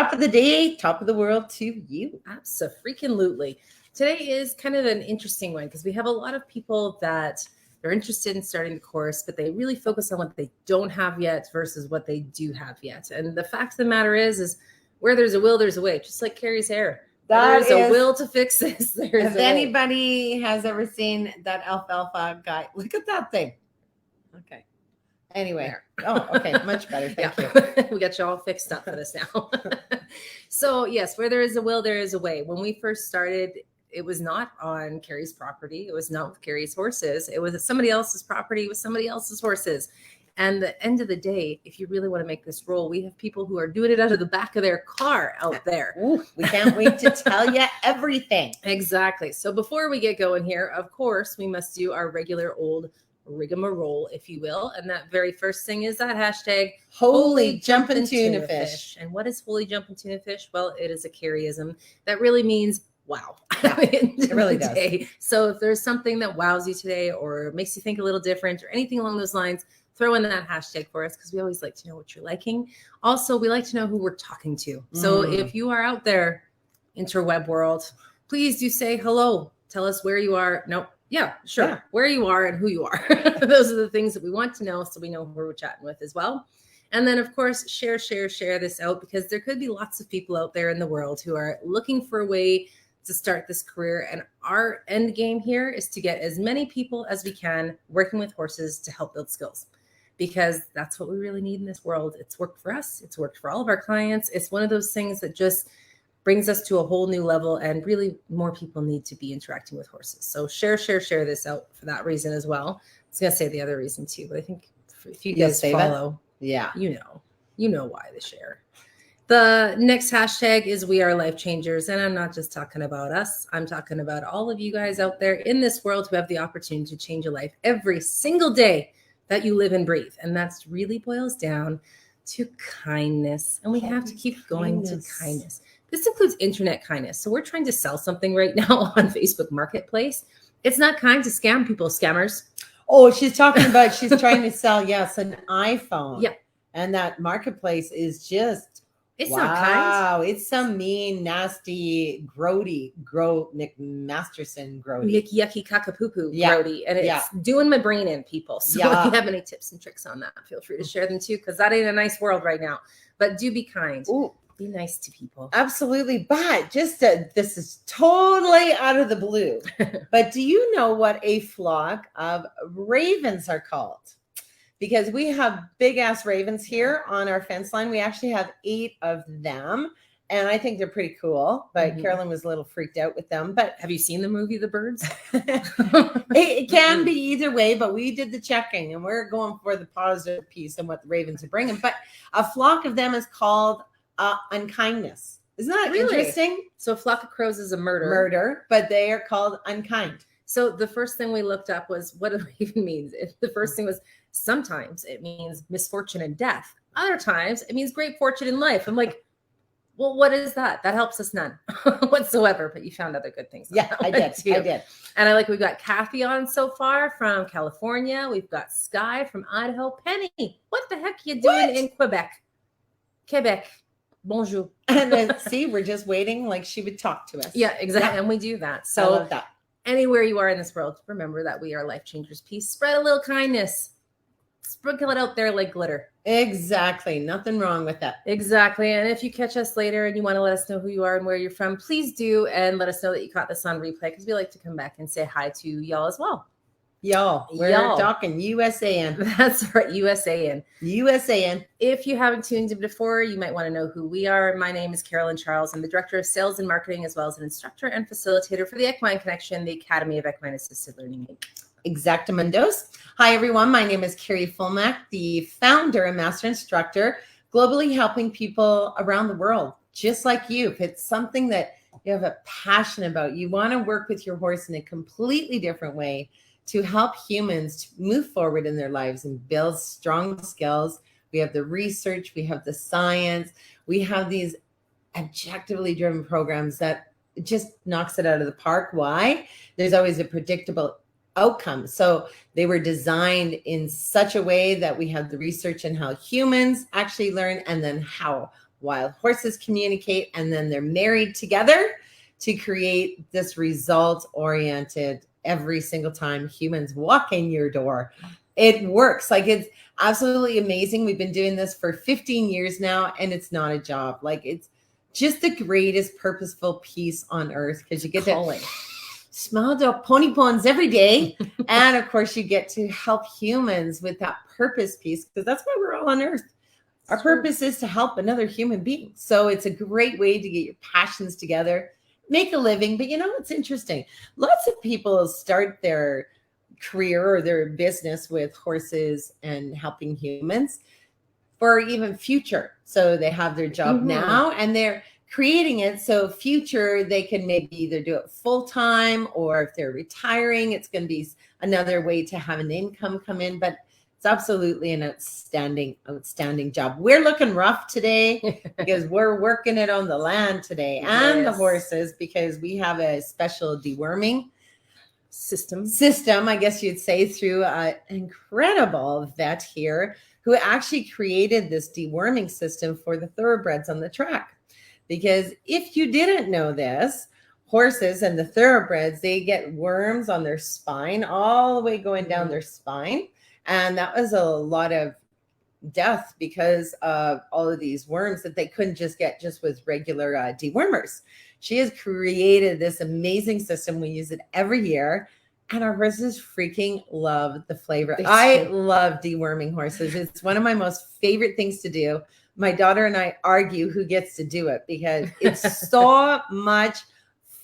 top of the day, top of the world to you. Absolutely. Today is kind of an interesting one because we have a lot of people that they're interested in starting the course, but they really focus on what they don't have yet versus what they do have yet. And the fact of the matter is where there's a will, there's a way, just like Carrie's hair. There's a will to fix this. If anybody has ever seen that alfalfa guy, look at that thing. Okay. Anyway. Oh, okay. Much better. Thank you. We got you all fixed up for this now. So yes, where there is a will, there is a way. When we first started, it was not on Carrie's property. It was not with Carrie's horses. It was somebody else's property with somebody else's horses. And at the end of the day, if you really want to make this roll, we have people who are doing it out of the back of their car out there. Ooh, we can't wait to tell you everything. Exactly. So before we get going here, of course, we must do our regular old rigmarole, if you will. And that very first thing is that hashtag Holy Jumpin' Tuna Fish. And what is Holy Jumpin' Tuna Fish? Well, it is a Carrieism that really means wow. Yeah, it really does. So if there's something that wows you today or makes you think a little different or anything along those lines, throw in that hashtag for us because we always like to know what you're liking. Also, we like to know who we're talking to. So if you are out there, interweb world, please do say hello. Tell us where you are. Nope. Yeah, sure. Yeah. Where you are and who you are. Those are the things that we want to know so we know who we're chatting with as well. And then, of course, share this out because there could be lots of people out there in the world who are looking for a way to start this career. And our end game here is to get as many people as we can working with horses to help build skills, because that's what we really need in this world. It's worked for us. It's worked for all of our clients. It's one of those things that just brings us to a whole new level, and really more people need to be interacting with horses. So share this out for that reason as well. I was going to say the other reason too, but I think if you guys follow, yeah, you know why the share. The next hashtag is We Are Life Changers. And I'm not just talking about us. I'm talking about all of you guys out there in this world who have the opportunity to change your life every single day that you live and breathe. And that's really boils down to kindness. And we have to keep going to kindness. This includes internet kindness. So we're trying to sell something right now on Facebook Marketplace. It's not kind to scam people, scammers. Oh, she's talking about, she's trying to sell, yes, an iPhone. Yeah. And that marketplace is just, it's wow, not kind. It's some mean, nasty, Nick Masterson grody. Yucky cockapoo grody. And it's doing my brain in, people. So if you have any tips and tricks on that, feel free to share them too, because that ain't a nice world right now. But do be kind. Ooh. Be nice to people. Absolutely. But just this is totally out of the blue. But do you know what a flock of ravens are called? Because we have big ass ravens here on our fence line. We actually have 8 of them. And I think they're pretty cool. But Carolyn was a little freaked out with them. But have you seen the movie The Birds? It can be either way, but we did the checking and we're going for the positive piece and what the ravens are bringing. But a flock of them is called unkindness. Isn't that interesting? So a flock of crows is a murder, but they are called unkind. So the first thing we looked up was what it even means. The first thing was sometimes it means misfortune and death. Other times it means great fortune in life. I'm like, well, what is that? That helps us none whatsoever. But you found other good things. Yeah, I did. I did. And we've got Kathy on so far from California. We've got Sky from Idaho. Penny, what the heck are you doing in Quebec? Bonjour. And then see, we're just waiting like she would talk to us. Yeah, exactly. Yeah. And we do that. So I love that. Anywhere you are in this world, remember that we are life changers. Peace. Spread a little kindness. Sprinkle it out there like glitter. Exactly. Nothing wrong with that. Exactly. And if you catch us later and you want to let us know who you are and where you're from, please do. And let us know that you caught this on replay, because we like to come back and say hi to y'all as well. We're talking USAN. That's right, USAN. USAN. If you haven't tuned in before, you might want to know who we are. My name is Carolyn Charles. I'm the Director of Sales and Marketing, as well as an instructor and facilitator for the Equine Connection, the Academy of Equine-Assisted Learning. Exactamundos. Hi, everyone. My name is Carrie Fulmack, the founder and master instructor, globally helping people around the world, just like you. If it's something that you have a passion about, you want to work with your horse in a completely different way, to help humans to move forward in their lives and build strong skills. We have the research, we have the science, we have these objectively driven programs that just knocks it out of the park. Why? There's always a predictable outcome. So they were designed in such a way that we have the research in how humans actually learn, and then wild horses communicate, and then they're married together to create this result-oriented every single time humans walk in your door. It works. Like, it's absolutely amazing. We've been doing this for 15 years now, and it's not a job. Like, it's just the greatest purposeful piece on earth, because you get to smell the pony bones every day. And of course, you get to help humans with that purpose piece, because that's why we're all on earth. Our purpose is to help another human being. So it's a great way to get your passions together, make a living. But you know what's interesting? Lots of people start their career or their business with horses and helping humans for even future. So they have their job now, and they're creating it so future they can maybe either do it full time, or if they're retiring, it's going to be another way to have an income come in. But it's absolutely an outstanding job. We're looking rough today because we're working it on the land today and the horses, because we have a special deworming system, I guess you'd say, through an incredible vet here who actually created this deworming system for the thoroughbreds on the track. Because if you didn't know this, horses and the thoroughbreds, they get worms on their spine, all the way going down their spine. And that was a lot of death because of all of these worms that they couldn't just get just with regular dewormers. She has created this amazing system. We use it every year, and our horses freaking love the flavor. I love deworming horses. It's one of my most favorite things to do. My daughter and I argue who gets to do it, because it's so much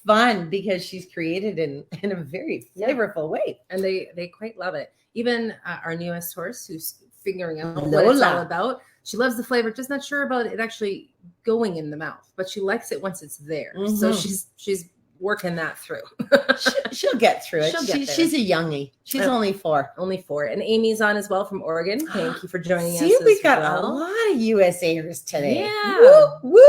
fun, because she's created in a very flavorful way. And they quite love it. Even our newest horse, who's figuring out what it's all about, she loves the flavor, just not sure about it actually going in the mouth, but she likes it once it's there. So she's working that through. she'll get through it. She's a youngie. She's only 4. Only 4. And Amy's on as well from Oregon. Thank you for joining us. See, we've got a lot of USAers today. Yeah. Woo, woo.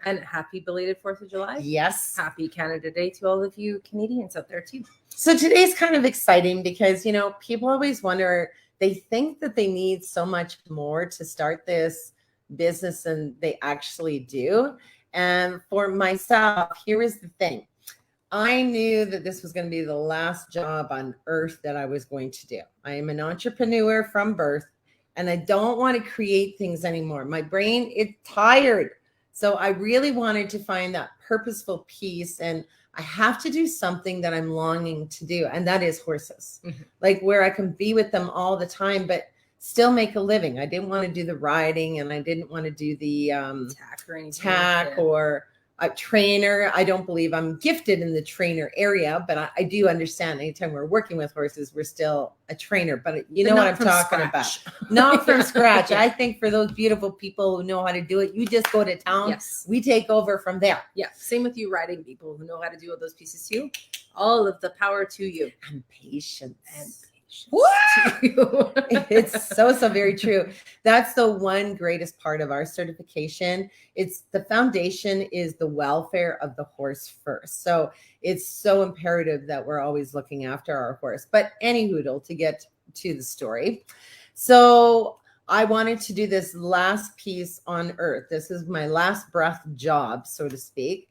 And happy belated 4th of July. Yes. Happy Canada Day to all of you Canadians out there too. So today's kind of exciting because, you know, people always wonder, they think that they need so much more to start this business than they actually do. And for myself, here is the thing. I knew that this was going to be the last job on earth that I was going to do. I am an entrepreneur from birth, and I don't want to create things anymore. My brain is tired. So I really wanted to find that purposeful piece, and I have to do something that I'm longing to do, and that is horses. Like, where I can be with them all the time, but still make a living. I didn't want to do the riding, and I didn't want to do the tack or a trainer. I don't believe I'm gifted in the trainer area, but I do understand anytime we're working with horses, we're still a trainer. But you know what I'm talking about. Not from scratch. I think for those beautiful people who know how to do it, you just go to town. Yes. We take over from there. Yeah. Same with you riding people who know how to do all those pieces too. All of the power to you. And patience. What? It's so very true. That's the one greatest part of our certification. It's the foundation is the welfare of the horse first. So it's so imperative that we're always looking after our horse. But anyhoodle, to get to the story. So I wanted to do this last piece on earth. This is my last breath job, so to speak.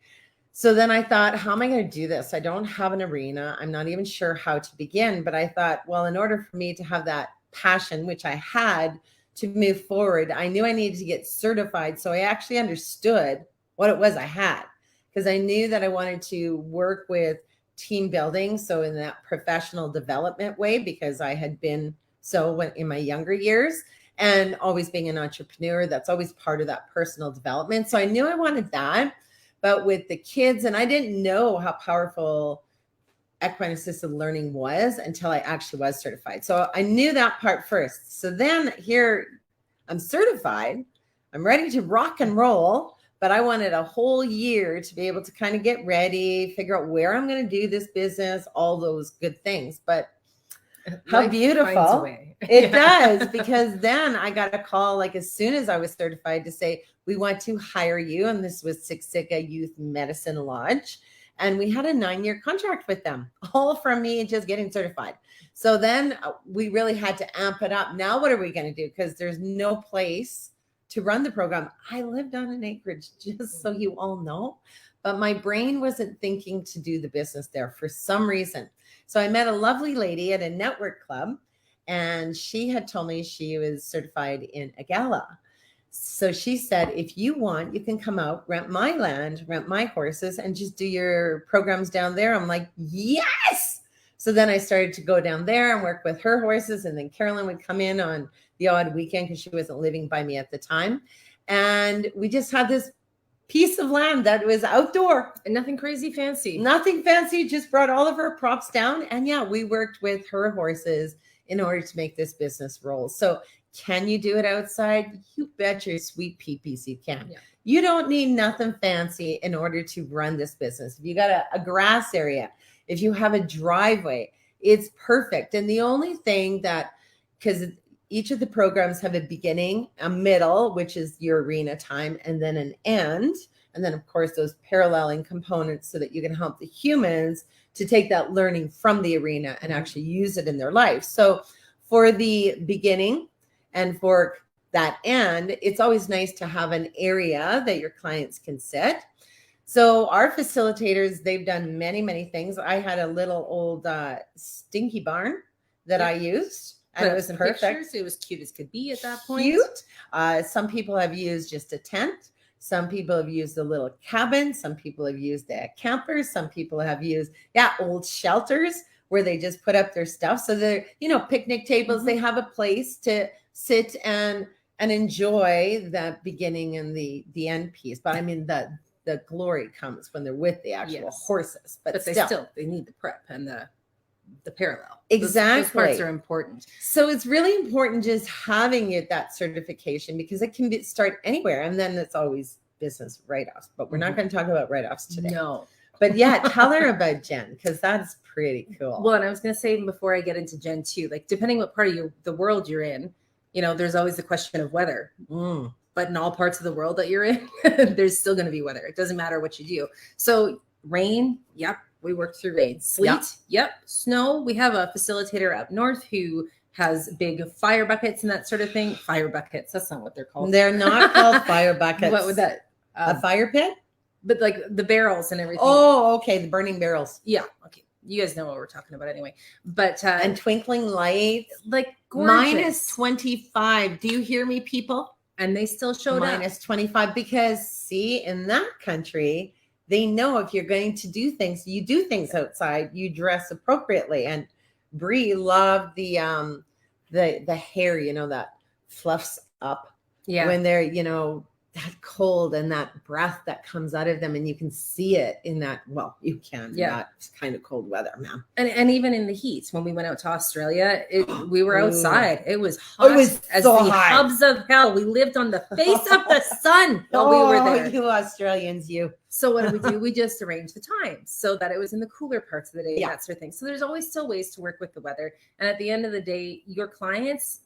So then I thought, how am I going to do this? I don't have an arena. I'm not even sure how to begin. But I thought, well, in order for me to have that passion, which I had to move forward, I knew I needed to get certified. So I actually understood what it was I had, because I knew that I wanted to work with team building. So in that professional development way, because I had been in my younger years, and always being an entrepreneur, that's always part of that personal development. So I knew I wanted that. But with the kids, and I didn't know how powerful equine-assisted learning was until I actually was certified. So I knew that part first. So then here I'm certified. I'm ready to rock and roll, but I wanted a whole year to be able to kind of get ready, figure out where I'm going to do this business, all those good things. But how Life beautiful it does, because then I got a call like as soon as I was certified to say, we want to hire you. And this was Siksika Youth Medicine Lodge. And we had a 9-year contract with them, all from me just getting certified. So then we really had to amp it up. Now, what are we going to do? Because there's no place to run the program. I lived on an acreage, just so you all know, but my brain wasn't thinking to do the business there for some reason. So I met a lovely lady at a network club, and she had told me she was certified in Agala. So she said, if you want, you can come out, rent my land, rent my horses, and just do your programs down there. I'm like, yes. So then I started to go down there and work with her horses. And then Carolyn would come in on the odd weekend because she wasn't living by me at the time. And we just had this piece of land that was outdoor. And nothing crazy fancy. Nothing fancy, just brought all of her props down. And yeah, we worked with her horses in order to make this business roll. So can you do it outside? You bet your sweet peepees you can. Yeah. You don't need nothing fancy in order to run this business. If you got a grass area, if you have a driveway, it's perfect. And the only thing that, because each of the programs have a beginning, a middle, which is your arena time, and then an end. And then, of course, those paralleling components so that you can help the humans to take that learning from the arena and actually use it in their life. So for the beginning, and for that end, it's always nice to have an area that your clients can sit. So our facilitators, they've done many, many things. I had a little old stinky barn that I used. And it was perfect. Pictures. It was cute as could be at that point. Cute. Some people have used just a tent. Some people have used a little cabin. Some people have used a camper. Some people have used, old shelters where they just put up their stuff. So they're, picnic tables, mm-hmm. They have a place to sit and enjoy that beginning and the end piece. But I mean, the glory comes when they're with the actual horses. But they need the prep and the parallel. Exactly. Those parts are important. So it's really important just having that certification, because it can start anywhere. And then it's always business write-offs. But we're not going to talk about write-offs today. No. But yeah, tell her about Jen, because that's pretty cool. Well, and I was going to say, before I get into Jen too, like depending what part of the world you're in, there's always the question of weather. But in all parts of the world that you're in, there's still going to be weather. It doesn't matter what you do. So rain, yep, we work through rain. Sleet, yep. Snow, we have a facilitator up north who has big fire buckets and that sort of thing. Fire buckets, that's not what they're called. They're not called fire buckets. What would that? A fire pit? But like the barrels and everything. Oh, okay, the burning barrels. Yeah, okay. You guys know what we're talking about anyway. But and twinkling lights, like gorgeous. Minus 25. Do you hear me, people? And they still showed up. Minus 25, because see, in that country, they know if you're going to do things, you do things outside, you dress appropriately. And Bree loved the hair, that fluffs up when they're, that cold and that breath that comes out of them, and you can see it in that. Well, you can, that kind of cold weather, man. And even in the heat, when we went out to Australia, we were outside. It was hot as the hubs of hell. We lived on the face of the sun while we were there. You Australians, you. So what do? We just arranged the times so that it was in the cooler parts of the day, that sort of thing. So there's always still ways to work with the weather. And at the end of the day, your clients,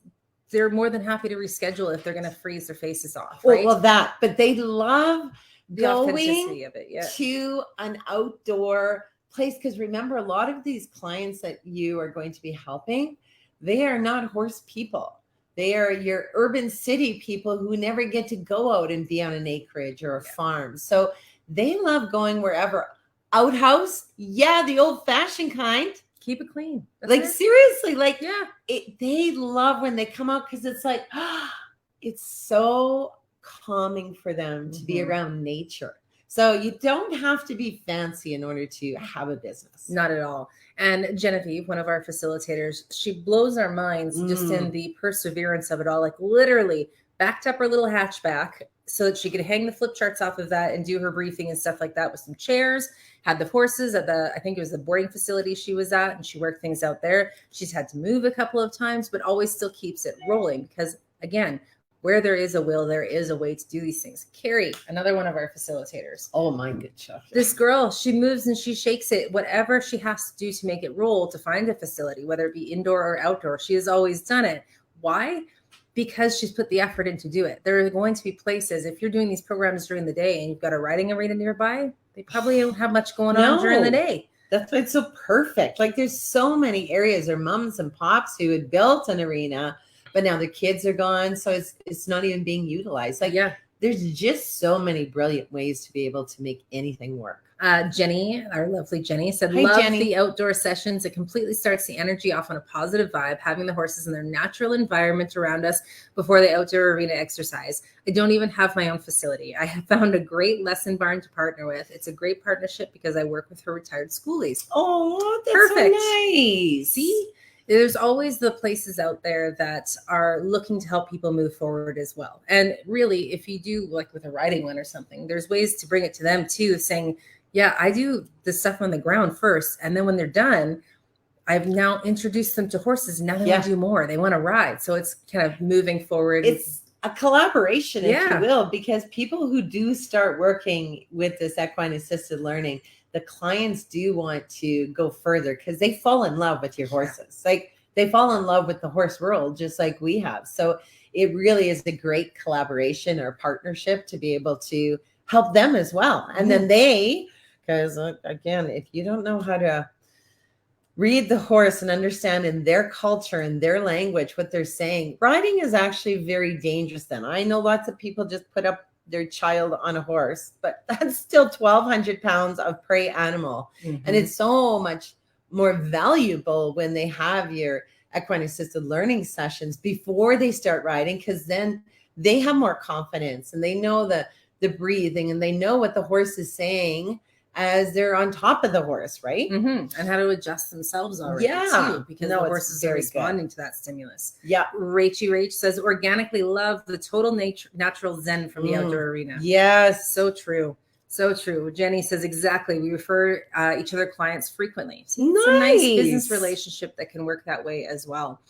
they're more than happy to reschedule if they're going to freeze their faces off. Right? Well, but they love the going authenticity of it, to an outdoor place. Because remember, a lot of these clients that you are going to be helping, they are not horse people. They are your urban city people who never get to go out and be on an acreage or a farm. So they love going wherever. Outhouse, the old-fashioned kind. Keep it clean. Seriously, they love when they come out, because it's like, it's so calming for them to be around nature. So you don't have to be fancy in order to have a business. Not at all. And Genevieve, one of our facilitators, she blows our minds just in the perseverance of it all. Like literally backed up her little hatchback so that she could hang the flip charts off of that and do her briefing and stuff like that with some chairs. Had the horses at I think it was the boarding facility she was at, and she worked things out there. She's had to move a couple of times, but always still keeps it rolling, because again, where there is a will, there is a way to do these things. Carrie, another one of our facilitators. Oh my good stuff. This girl, she moves and she shakes it, whatever she has to do to make it roll, to find a facility, whether it be indoor or outdoor. She has always done it. Why? Because she's put the effort in to do it. There are going to be places, if you're doing these programs during the day and you've got a riding arena nearby, they probably don't have much going on during the day. That's why it's so perfect. Like there's so many areas, or mums and pops who had built an arena, but now the kids are gone. So it's not even being utilized. Like, Yeah. there's just so many brilliant ways to be able to make anything work. Jenny, our lovely Jenny, said, Hi, love Jenny. the outdoor sessions. It completely starts the energy off on a positive vibe, having the horses in their natural environment around us before the outdoor arena exercise. I don't even have my own facility. I have found a great lesson barn to partner with. It's a great partnership because I work with her retired schoolies. Oh, that's Perfect. so nice. See? There's always the places out there that are looking to help people move forward as well. And really, if you do like with a riding one or something, there's ways to bring it to them too, saying, yeah, I do the stuff on the ground first. And then when they're done, I've now introduced them to horses. And now they want to do more. They want to ride. So it's kind of moving forward. It's a collaboration, if Yeah. you will, because people who do start working with this equine assisted learning, the clients do want to go further because they fall in love with your horses. Like, they fall in love with the horse world, just like we have. So it really is a great collaboration or partnership to be able to help them as well. And then because again, if you don't know how to read the horse and understand in their culture and their language what they're saying, riding is actually very dangerous. Then I know lots of people just put up their child on a horse, but that's still 1,200 pounds of prey animal. Mhm. And it's so much more valuable when they have your equine assisted learning sessions before they start riding, because then they have more confidence and they know the breathing and they know what the horse is saying as they're on top of the horse, right? And how to adjust themselves already too, because the horses are responding to that stimulus. Yeah. Rach says, organically love the total natural zen from the outdoor arena. Yes. So true. So true. Jenny says, exactly. We refer each other clients frequently. See, Nice. It's a nice business relationship that can work that way as well.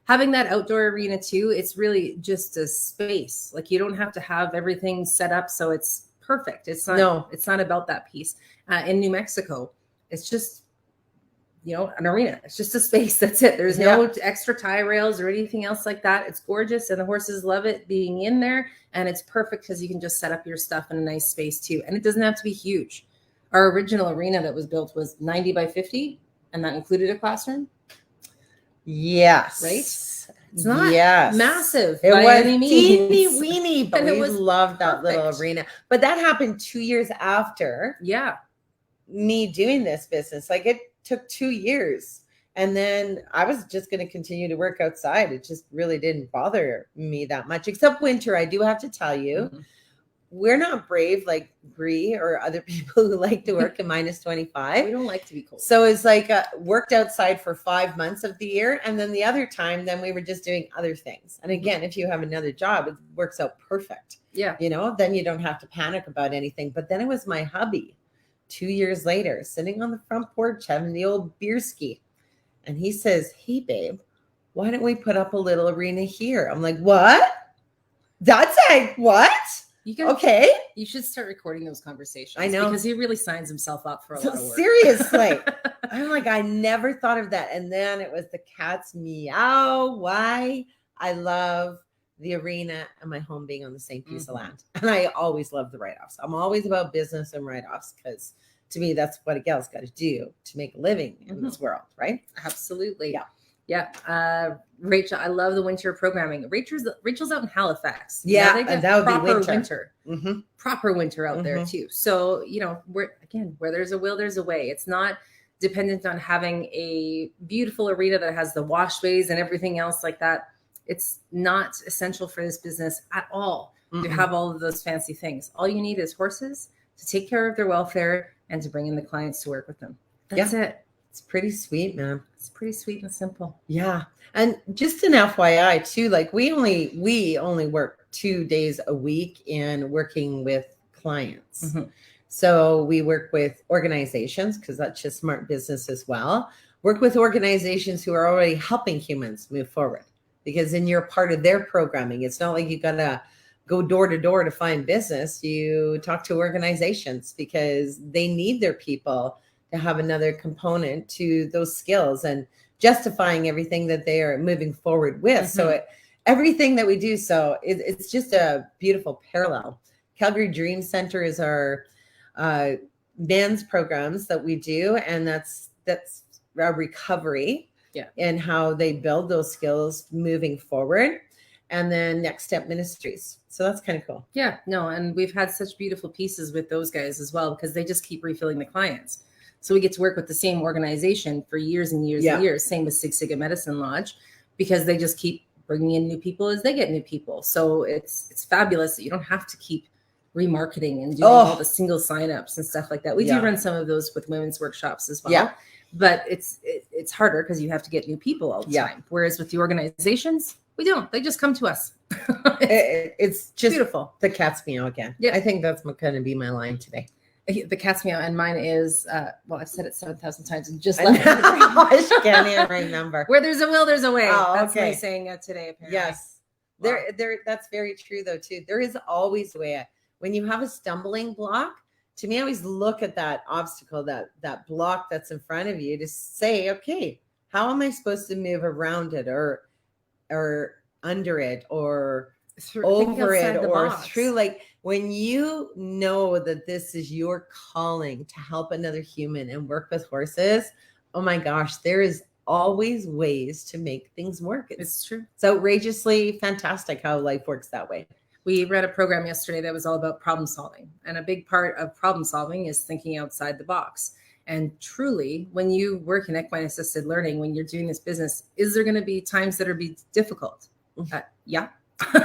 Having that outdoor arena too, it's really just a space. Like, you don't have to have everything set up so it's perfect. It's not. It's not about that piece. In New Mexico, it's just, an arena. It's just a space. That's it. There's no extra tie rails or anything else like that. It's gorgeous, and the horses love it being in there. And it's perfect because you can just set up your stuff in a nice space too. And it doesn't have to be huge. Our original arena that was built was 90 by 50, and that included a classroom. Yes. Right? It's not massive it by was any means. Teeny weeny, but we loved that perfect. little arena. But that happened 2 years after me doing this business. Like, it took 2 years. And then I was just going to continue to work outside. It just really didn't bother me that much, except winter. I do have to tell you, we're not brave like Bree or other people who like to work in minus 25. We don't like to be cold. So it's like worked outside for 5 months of the year. And then the other time, then we were just doing other things. And again, if you have another job, it works out perfect. Yeah. Then you don't have to panic about anything. But then it was my hubby 2 years later, sitting on the front porch having the old beer ski. And he says, hey, babe, why don't we put up a little arena here? I'm like, what? That's like, what? Okay. You should start recording those conversations. I know. Because he really signs himself up for a lot of work. Seriously. I'm like, I never thought of that. And then it was the cat's meow. Why? I love the arena and my home being on the same piece of land. And I always love the write-offs. I'm always about business and write-offs because to me, that's what a gal's got to do to make a living in this world, right? Absolutely. Yeah. Rachel, I love the winter programming. Rachel's out in Halifax. Yeah, they get that would be winter. Proper winter out there too. So, where there's a will, there's a way. It's not dependent on having a beautiful arena that has the washways and everything else like that. It's not essential for this business at all to have all of those fancy things. All you need is horses to take care of their welfare and to bring in the clients to work with them. That's it. It's pretty sweet, man. It's pretty sweet and simple. Yeah. And just an FYI too, like we only work 2 days a week in working with clients. So we work with organizations because that's just smart business as well. Work with organizations who are already helping humans move forward, because then you're part of their programming. It's not like you got to go door to door to find business. You talk to organizations because they need their people to have another component to those skills and justifying everything that they are moving forward with. So everything that we do, so it's just a beautiful parallel. Calgary Dream Center is our men's programs that we do, and that's our recovery. Yeah. and how they build those skills moving forward. And then Next Step Ministries. So that's kind of cool. Yeah, no, and we've had such beautiful pieces with those guys as well, because they just keep refilling the clients. So we get to work with the same organization for years and years and years. Same with Sig Sigma Medicine Lodge, because they just keep bringing in new people as they get new people. So it's fabulous that you don't have to keep remarketing and doing all the single signups and stuff like that. We do run some of those with women's workshops as well. Yeah. But it's harder because you have to get new people all the time. Whereas with the organizations, we don't. They just come to us. It's just beautiful. The cat's meow again. Yeah. I think that's going to be my line today. The cat's meow, and mine is, well, I've said it 7,000 times and just left I can't even remember. Where there's a will, there's a way. That's my saying today, apparently. Yes. Wow. That's very true, though, too. There is always a way. When you have a stumbling block, to me, I always look at that obstacle, that block that's in front of you, to say, okay, how am I supposed to move around it or under it or over it or through? Like, when you know that this is your calling to help another human and work with horses, oh my gosh, there is always ways to make things work. It's true. It's outrageously fantastic how life works that way. We read a program yesterday that was all about problem solving. And a big part of problem solving is thinking outside the box. And truly, when you work in equine assisted learning, when you're doing this business, is there going to be times that are difficult? Yeah.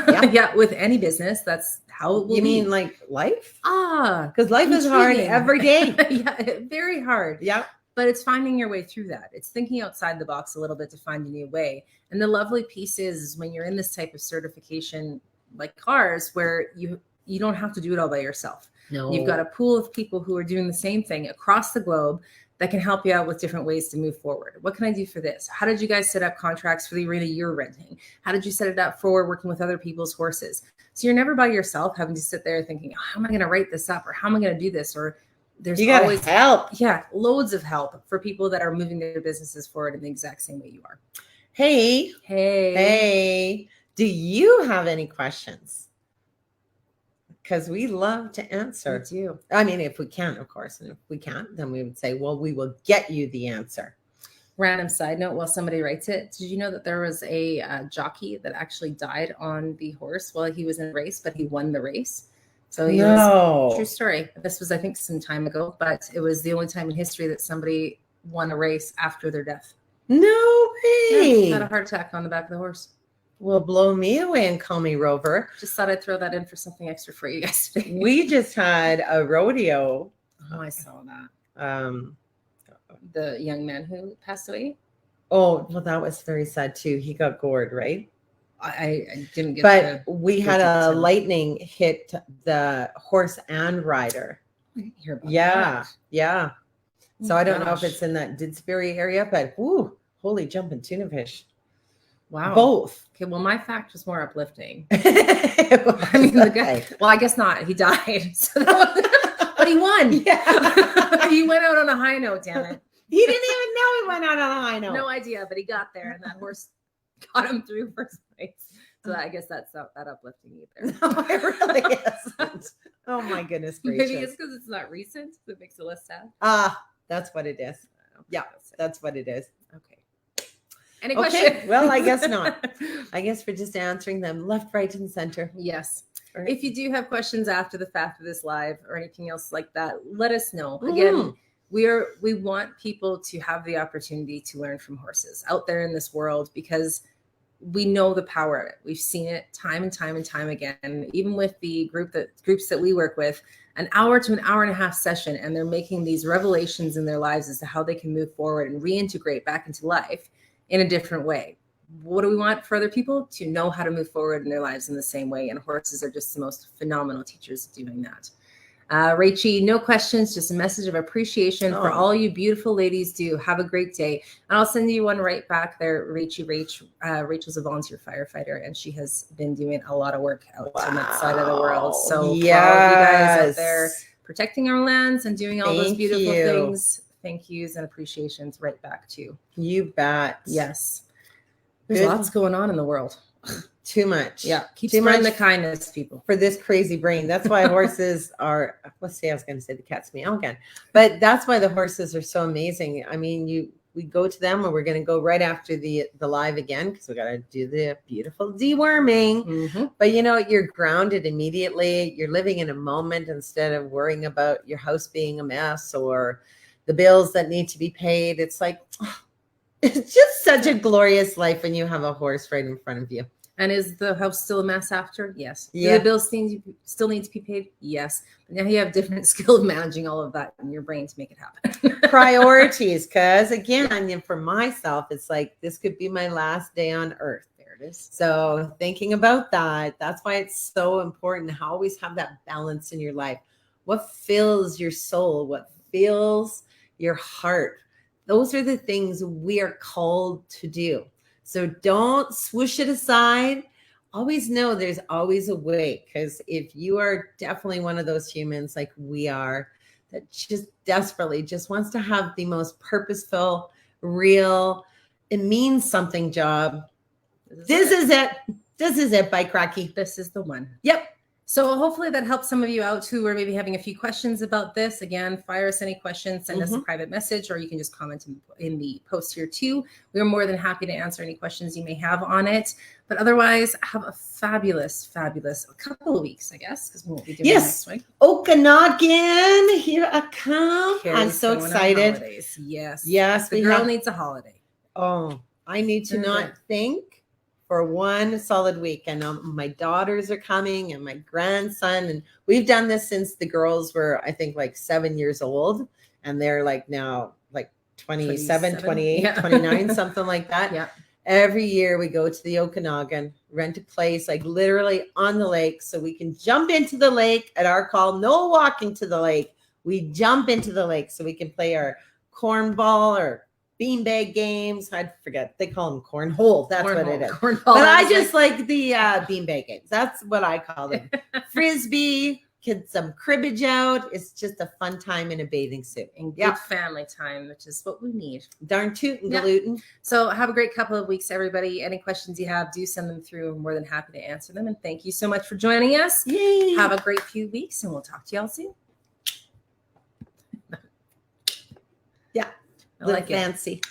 Yeah. With any business, that's how it will be. You mean like life? Because life is hard every day. Yeah, very hard. Yeah. But it's finding your way through that. It's thinking outside the box a little bit to find a new way. And the lovely piece is when you're in this type of certification like ours, where you don't have to do it all by yourself. No. You've got a pool of people who are doing the same thing across the globe that can help you out with different ways to move forward. What can I do for this? How did you guys set up contracts for the arena you're renting? How did you set it up for working with other people's horses? So you're never by yourself having to sit there thinking, how am I going to write this up? Or how am I going to do this? Or there's always help. Yeah, loads of help for people that are moving their businesses forward in the exact same way you are. Hey. Do you have any questions? Because we love to answer. We do. I mean, if we can, of course. And if we can't, then we would say, well, we will get you the answer. Random side note, while somebody writes it, did you know that there was a jockey that actually died on the horse while he was in a race, but he won the race? So true story. This was, I think, some time ago, but it was the only time in history that somebody won a race after their death. No way. Yeah, had a heart attack on the back of the horse. Well, blow me away and call me Rover. Just thought I'd throw that in for something extra for you guys today. We just had a rodeo. Oh, I saw that. The young man who passed away. Oh, well, that was very sad too. He got gored, right? I didn't get. But we had a lightning hit the horse and rider. I didn't hear about that. Yeah. So I don't know if it's in that Didsbury area, but holy jumping tuna fish. Wow. Both. Okay, well, my fact was more uplifting. I mean, the guy, well, I guess not. He died. So but he won. Yeah. He went out on a high note, damn it. He didn't even know he went out on a high note. No idea, but he got there, and that horse got him through first place. So I guess that's not that uplifting either. No, it really isn't. Oh, my goodness gracious. Maybe it's because it's not recent that it makes it less sad. That's what it is. Yeah, that's what it is. Okay. Any question? Well, I guess not. I guess we're just answering them left, right, and center. Yes. Right. If you do have questions after the fact of this live or anything else like that, let us know. Again, we want people to have the opportunity to learn from horses out there in this world, because we know the power of it. We've seen it time and time and time again. Even with the groups that we work with, an hour to an hour and a half session, and they're making these revelations in their lives as to how they can move forward and reintegrate back into life in a different way. What do we want for other people? To know how to move forward in their lives in the same way. And horses are just the most phenomenal teachers of doing that. Rachie, no questions, just a message of appreciation for all you beautiful ladies do. Have a great day. And I'll send you one right back there, Rachie. Rachel's a volunteer firefighter, and she has been doing a lot of work out on that side of the world. So for all of you guys out there protecting our lands and doing all those beautiful things, thank yous and appreciations right back to you. You bet. Yes. There's lots going on in the world. Too much. Yeah. Keep spreading the kindness, people. For this crazy brain. That's why horses are, I was going to say the cat's meow again. But that's why the horses are so amazing. I mean, we go to them, and we're going to go right after the live again because we got to do the beautiful deworming. Mm-hmm. But you're grounded immediately. You're living in a moment instead of worrying about your house being a mess or the bills that need to be paid. It's like, it's just such a glorious life when you have a horse right in front of you. And is the house still a mess after? Yes. Yeah. Do the bills still need to be paid? Yes. But now you have different skill of managing all of that in your brain to make it happen. Priorities, because again, for myself, it's like this could be my last day on earth. There it is. So thinking about that's why it's so important to always have that balance in your life. What fills your soul? What fills your heart? Those are the things we are called to do. So don't swoosh it aside. Always know there's always a way, because if you are definitely one of those humans like we are that just desperately just wants to have the most purposeful, real, it means something job, this is it. This is it, Bike Rocky. This is the one. Yep. So hopefully that helps some of you out who are maybe having a few questions about this. Again, fire us any questions, send us a private message, or you can just comment in the post here too. We're more than happy to answer any questions you may have on it. But otherwise, have a fabulous, fabulous couple of weeks, I guess, because we won't be doing yes. next week. Okanagan, here I come. I'm so excited. Yes. Yes. The girl needs a holiday. Oh, I need to not think for one solid week. And my daughters are coming and my grandson. And we've done this since the girls were, I think, like 7 years old. And they're like now like 27, 28, 29, something like that. Yeah. Every year we go to the Okanagan, rent a place like literally on the lake so we can jump into the lake at our call. No walking to the lake. We jump into the lake so we can play our cornball or beanbag games. I forget. They call them cornhole. That's what it is. Cornball. But I just like the beanbag games. That's what I call them. Frisbee, get some cribbage out. It's just a fun time in a bathing suit. And good family time, which is what we need. Darn tootin' gluten. So have a great couple of weeks, everybody. Any questions you have, do send them through. I'm more than happy to answer them. And thank you so much for joining us. Yay. Have a great few weeks, and we'll talk to y'all soon. Yeah. I like fancy. it.